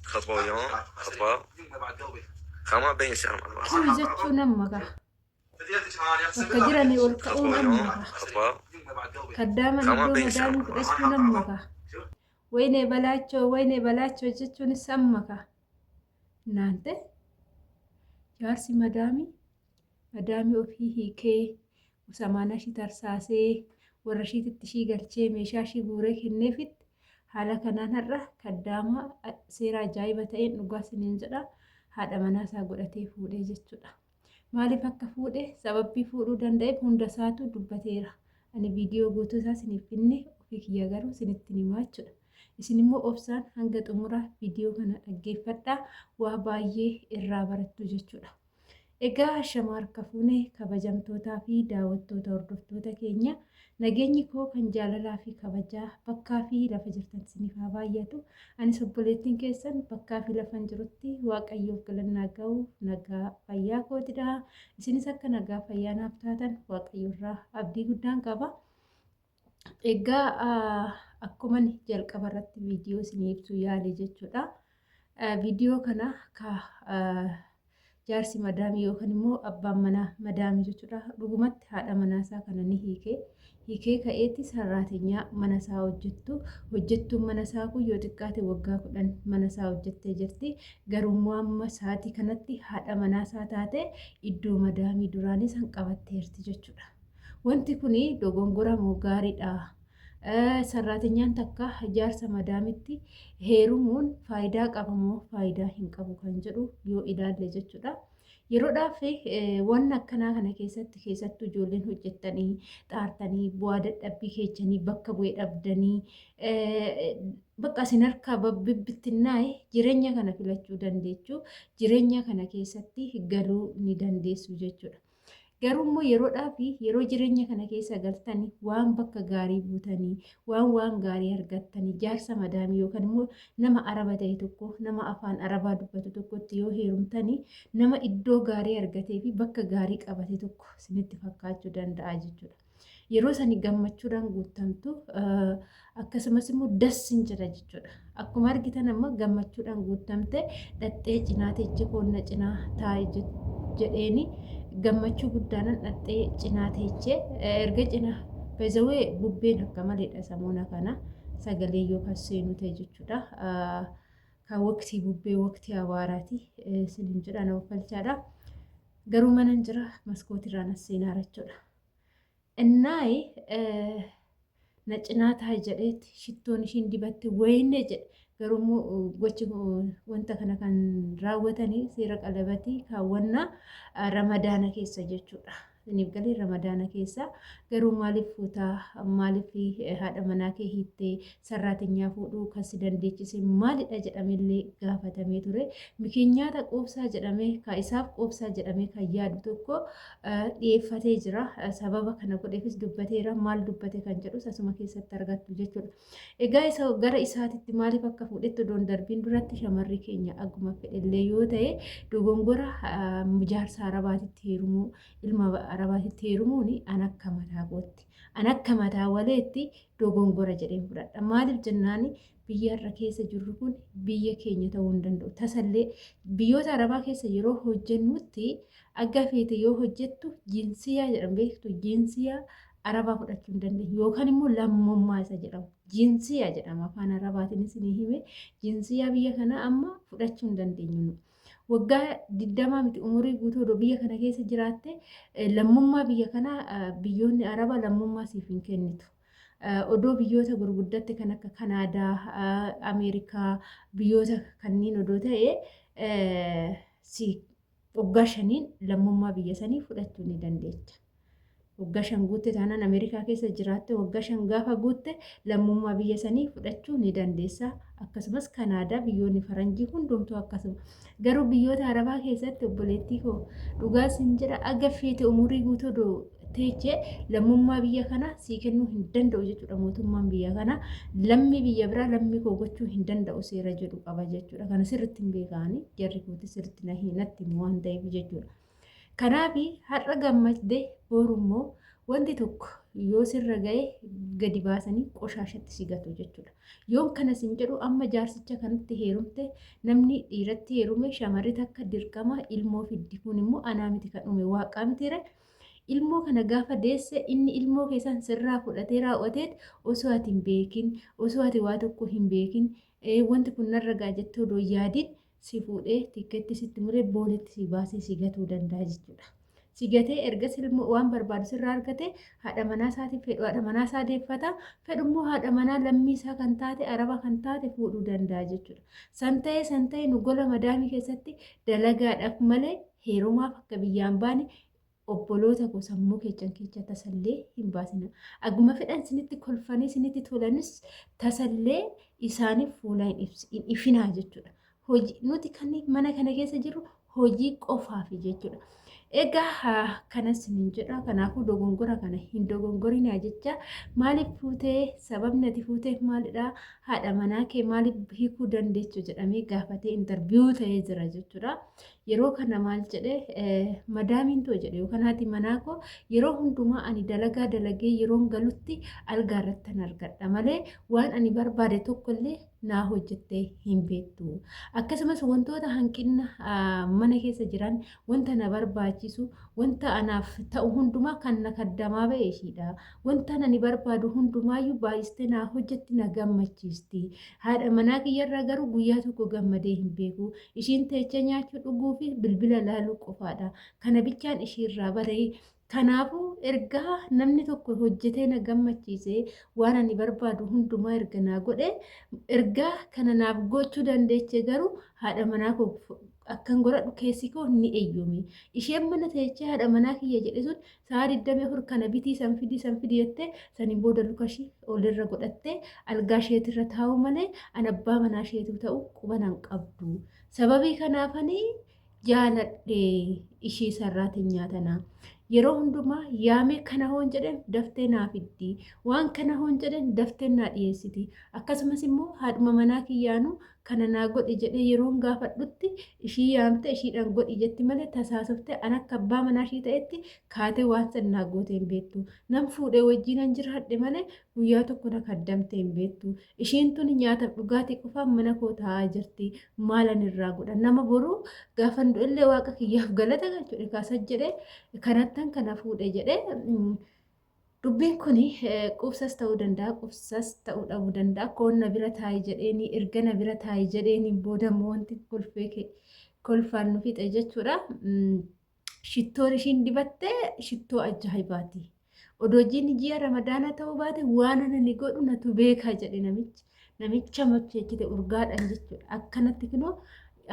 خطوة خطوة خما بين سهم كل جتشو نمغا وكجراني والكأون أمغا خطوة كداما ندو مدامي فرشو نمغا ويني بلاچو جتشو نسمغا نانتي جارسي مدامي وفيه كي وسمانا شي ترساسي ورشيد التشي قلچي ميشاشي بوريك النفت حالا كنان هرّا كداما سيرا جايبة تاين نقاسي ننجرا هذا مناسا قولتي فودي جتشودا مالي فكا فودي سببي فودو دندايب هندساتو دبتيرا أني فيديو قوتو ساسني فيني وفيك ياغارو سنتني ماچودا isinimmoo obsaan hanga xumura viidiyoo kana dhaggeeffadhaa waa baay'ee irraa barattu jechuudha. Egaa shamarra harka fuunee kabajamtootaa fi daawwattoota hordoftoota keenya nageenyi koo kan jaalalaa fi kabajaa bakkaa fi lafa jirtan isiniif haa baay'atu. Anis obboleettiin keessan bakkaa fi lafan jirutti waaqayyoof galannaa ga'u nagaa fayyaa kootidha. Isinis akka nagaa fayyaa naaf taatan waaqayyoorraa abdii guddaan qaba. Egaa akkuma jalqaba irratti viidiyoo isinii ibsuu yaale jechuudha. Viidiyoo kana jaarsi madaamii yookaan immoo abbaan manaa madaamii jechuudha. Dhugumatti haadha manaasaa kana ni hiikee ka'eetti sarraatenyaa manasaa hojjettuun manasaa kun yoo xiqqaate waggaa 10 manasaa hojjettee jirti. Garuu amma sa'aatii kanatti haadha manaasaa taate iddoo madaamii duraanis hanqabatteerti jechuudha. Wanti kuni dogongora moo gaariidha? Sarraatenyaan takka jaarsa madaamitti heerumuun faayidaa qaba moo faayidaa hin qabu kan jedhu yoo ilaalle jechuudha. Yeroodhaaf waan akkanaa kana keessattuu ijoolleen hojjettanii xaartanii bu'aa dadhabbii keessanii bakka bu'ee dhabdanii bakka isin harkaa bibbittinnaa'e jireenya kana filachuu dandeechuu jireenya kana keessatti galuu ni dandeessu jechuudha. Garuu yeroodhaaf yeroo jireenya kana keessa galtanii waan bakka gaarii buutanii waan gaarii argattanii jaarsa madaamii yookaan immoo nama araba ta'e tokko nama afaan arabaa dubbatu tokkotti yoo heerumtanii nama iddoo gaarii argatee fi bakka gaarii qabate tokko isinitti fakkaachuu danda'a jechuudha. Yeroo sani gammachuudhaan guutamtu akkasumas immoo dassin jira jechuudha. Akkuma argitan amma gammachuudhaan guutamte dhattee cinaa teeche koonna cinaa taa'e jedheeni gammachuu guddaanan dhattee cinaa teechee erga cinaa bezawee bubbeen akka maleedha samuuna kana sagalee yookaan seenu ta'e jechuudha. Kan waqtii bubbee waqtii awaaraati sinin jedha nama falchaadha. Garuu manan jira maskootirraan as seenaa jechuudha. Innaayi na cinaa taa'e jedheetti shittoon ishiin dibatti wayinne jedhe. Garuu gochi wanta kana kan raawwatanii seera qalabatii kaawwannaa ramadaana keessa jechuudha. Isiniif galee ramadaana keessa garuu maaliif fuutaa maaliif haadha manaa kee hiittee sarraatenyaa fuudhuu kan si dandeechise maalidha jedhamellee gaafatamee ture. Mikeenyaata qoobsaa jedhamee kan isaaf qoobsaa jedhamee kan yaadu tokko dhiyeeffatee jira. Sababa kana godheefis dubbateera maal dubbate kan jedhu asuma keessatti argattu jechuudha. Egaa isa gara isaatitti maaliif akka fuudhetti odoon darbiin duratti shamarri keenya akkuma fedhellee yoo ta'e dogongora jaarsa arabaatitti heerumuu ilma arabaatitti heerumuun an akka mataa gootti. An akka mataa waleetti dogongora jedheen fudhadha. Maaliif jennaani biyya irra keessa jirru kun biyya keenya ta'uu hin danda'u. Tasallee biyyoota arabaa keessa yeroo hojjennutti akka feete yoo hojjettu jinsiyaa jedhamu beektu jinsiyaa arabaa fudhachuu hin dandeenyu yookaan immoo lammummaa isa jedhamu jinsiyaa jedhama afaan arabaatiin isinii hime jinsiyaa biyya kana amma fudhachuu hin dandeenyu. Waggaa 20 miti umurii guutuu odoo biyya kana keessa jiraatte lammummaa biyya kana biyyoonni arabaa lammummaa siif hin kennitu. Odoo biyyoota gurguddatti kan akka Kanaadaa, Ameerikaa biyyoota kanneen odoo ta'e si waggaa 5 lammummaa biyya sanii fudhachuu ni dandeecha. Waggaa 5 guutte taanaan Ameerikaa keessa jiraatte waggaa 5 gaafa guutte lammummaa biyya sanii fudhachuu ni dandeessa. Akkasumas Kanaadaa biyyoonni faranjii hundumtuu akkasuma. Garuu biyyoota arabaa keessatti obboleettii koo dhugaa sin jedha aga feete umurii guutuu odoo teechee lammummaa biyya kana sii kennuu hin danda'u jechuudha. Mootummaan biyya kana lammii biyya biraa lammii koo gochuu hin danda'u seera jedhu qaba jechuudha. Kana sirriitti hin beekani jarri kooti sirriitti natti waan ta'eef jechuudha. Kanaaf har'a gammadee boru immoo wanti tokko yoo sirra ga'e gadi baasanii qoshaashatti si gatu jechuudha. Yoon kanas hin jedhu amma jaarsicha kanatti heerumte namni dhiiratti heerume shamarri takka dirqama ilmoo fiddi kun immoo anaa miti kan uume waaqaa mitiire. Ilmoo kana gaafa deesse inni ilmoo keessan sirraa fudhatee raawwateet osoo ati hin beekin osoo ati waa tokko hin beekin wanti kun narra ga'a jettee odoo yaadiin si fuudhee tikkeetti sitti muree booletti si baasee si gatuu danda'a jechuudha. Si gatee ergas ilmoo waan barbaadu sirraa argate haadha manaa isaatiif fedhu haadha manaa isaa deeffata fedhummoo haadha manaa lammii isaa kan taate araba kan taate fuudhuu danda'a jechuudha. San ta'e nu gola madaamii keessatti dalagaadhaaf malee heerumaaf akka biyyaan baane obboloota sammuu keessa tasallee hin baasina. Aguma fedhan sinitti kolfanii sinitti tolanis tasallee isaaniif fuula hin ifinaa jechuudha. Hojii nuti kan mana kana keessa jirru hojii qofaafi jechuudha. Egaa kanas hin jedha. Kanaafuu dogongora kana hin dogongorinaa jecha maaliif fuutee sababni ati fuuteef maalidha haadha manaa kee maaliif hiikuu dandeechu jedhamee gaafatee intarviyuu ta'ee jira jechuudha. Yeroo kana maal jedhee madaamiin too jedhe yookaan haati manaa koo yeroo hundumaa ani dalagaa dalagee yeroon galutti algaa irratti argadha malee waan ani barbaade tokkollee naa hojjettee hin beektu. Akkasumas wantoota hanqina mana keessa jiran wanta na barbaachisu wanta anaaf ta'u hundumaa kan na kaddamaa ba'e ishiidha. Wanta ani barbaadu hundumaayyuu baay'istee naa hojjetti na gammachiisti. Haadha manaa kiyyarraa garuu guyyaa tokko gammadee hin beeku. Ishiin teessee nyaachuu dhuguu fi bilbila laaluu qofaadha. Kana bichaan ishiirraa baree kanaafuu ergaa namni tokko hojjetee na gammachiisee waan ani barbaadu hundumaa erga naa godhe ergaa kana naaf gochuu dandeeche garuu haadha manaa koo akkan godhadhu keessi koo ni eeyyame. Isheen mana teessee haadha manaa kiyya jedhe sun sa'a 24 kana bitii san fidi jettee saniin booda lukashii olirra godhattee algaa isheetirra taa'u malee an abbaa manaa isheetu ta'u quba nan qabdu. Sababii kanaafanii jaaladhe ishii sarraatiin nyaatanaa. Yeroo hundumaa yaame kana hoon jedhan daftee naa fiddi. Waan kana hoon jedhan daftee naa dhiyeessiti. Akkasumas immoo haadhuma manaa kiyyaanu kana naa godhi jedhee yeroon gaafadhutti ishii yaamte ishiidhaan godhi jetti malee tasaasoftee an akka abbaa manaa ishii ta'etti kaatee waan san naa gootee hin beektu. Nam fuudhee wajjinan jiraadhe malee guyyaa tokko na kaddamtee hin beektu. Ishiin tun nyaataaf dhugaatii qofaan mana koo taa'aa jirti. Maalan irraa godha nama boruu gaafan illee waaqa kiyyaaf galata galchuudha kaasa jedhee kanattan kana fuudhe jedhee dubbiin kun qubsas ta'uu danda'a qubsas ta'uu dhabuu danda'a koonna bira taa'ee jedheeni ergana bira taa'ee jedheeni booda wanti kolfaan nu fixe jechuudha. Shittoon ishiin dibattee shittoo ajaa'ibaati. Odoojiin ji'a ramadaana ta'uu baate waan ani godhu natu beekaa jedhe namicha macheechite urgaadhaan jechuudha. Akkanatti kunoo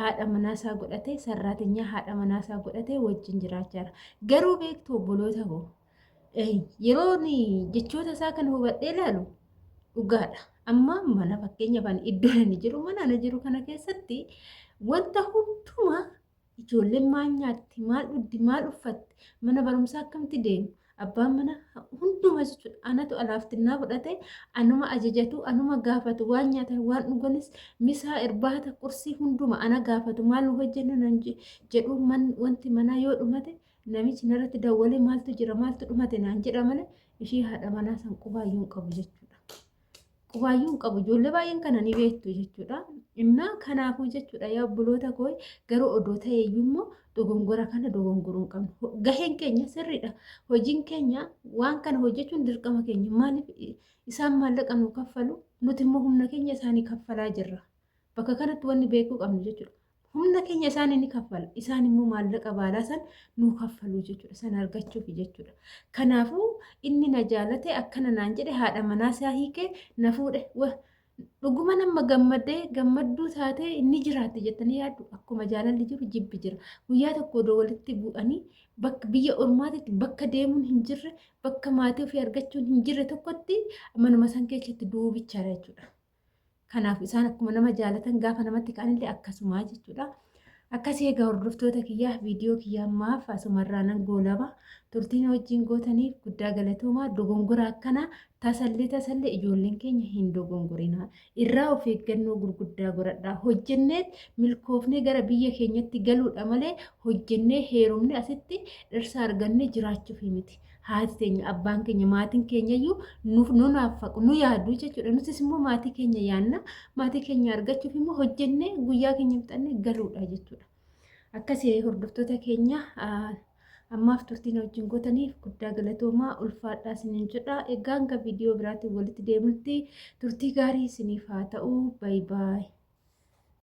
haadha manaasaa godhatee sarraatinyaa haadha manaasaa godhatee wajjin jiraachaa jira. Garuu beektu obboloota koo yeroon jechoota isaa kan hubadhee ilaalu dhugaadha. Amma mana fakkeenyaaf iddoo inni jiru mana ana jiru kana keessatti wanta hundumaa ijoolleen maal nyaatti maal dhugdi maal uffatti mana barumsaa akkamitti deemu abbaan mana hundumaa jechuudha. Anatu alaaftinnaa fudhatee anuma ajajatu anuma gaafatu waan nyaatan waan dhuganis misaa irbaata qursii hunduma ana gaafatu maal nu hojjennu nan jedhu wanti manaa yoo dhumate namichi narratti dawwalee maaltu jira maaltu dhumate naan jedha malee ishii haadha manaa san qubaayyuun qabu jechuudha. Qubaayyuun qabu ijoollee baay'een kana ni beektu jechuudha. Innaa kanaafuu jechuudha yaa obboloota koo garuu odoo ta'eeyyuu immoo dogongora kana dogongoruu hin qabnu. Gaheen keenya sirriidha. Hojiin keenya waan kana hojjechuun dirqama keenya maaliif isaan maallaqa nu kaffalu nuti immoo humna keenya isaanii kaffalaa jirra. Bakka kanatti wanni beekuu qabnu jechuudha. Humna keenya isaanii ni kaffala. Isaan immoo maallaqa baalaa san nu kaffalu jechuudha. San argachuuf jechuudha. Kanaafuu inni na jaalate akkana naan jedhe haadha manaa isaa hiikee na fuudhe. Dhuguma nama gammadduu taatee inni jiraate jettanii yaaddu akkuma jaalalli jiru jibbi jira. Guyyaa tokko odoo walitti bu'anii bakka biyya ormaatitti bakka deemuun hin jirre bakka maatii ofii argachuun hin jirre tokkotti manuma san keessatti duubichaadha jechuudha. Kanaaf isaan akkuma nama jaalatan gaafa namatti ka'anillee akkasuma jechuudha. Akkasii egaa hordoftoota kiyyaa viidiyoo kiyyaa ammaaf asumarraa nan goolaba. Turtiin wajjin gootaniif guddaa galatoomaa dogongora akkanaa tasallee ijoolleen keenya hin dogongorinaa. Irraa of eeggannoo gurguddaa godhadhaa. Hojjennee milkoofnee gara biyya keenyatti galuudha malee hojjennee heerumne asitti dhirsa argannee jiraachuuf miti. Haati teenya abbaan keenya maatiin keenya iyyuu nu naaffaqu nu yaadu jechuudha. Nutis immoo maatii keenya yaanna. Maatii keenya argachuuf immoo hojjennee guyyaa keenya fixannee galuudha jechuudha. Akkasii hordoftoota keenya ammaaf turtiin wajjin gootaniif guddaa galatoomaa ulfaadhaa isiniin jedha. Egaa hanga viidiyoo biraatiin walitti deemutti turtii gaarii isiniif haa ta'u. Baay baay.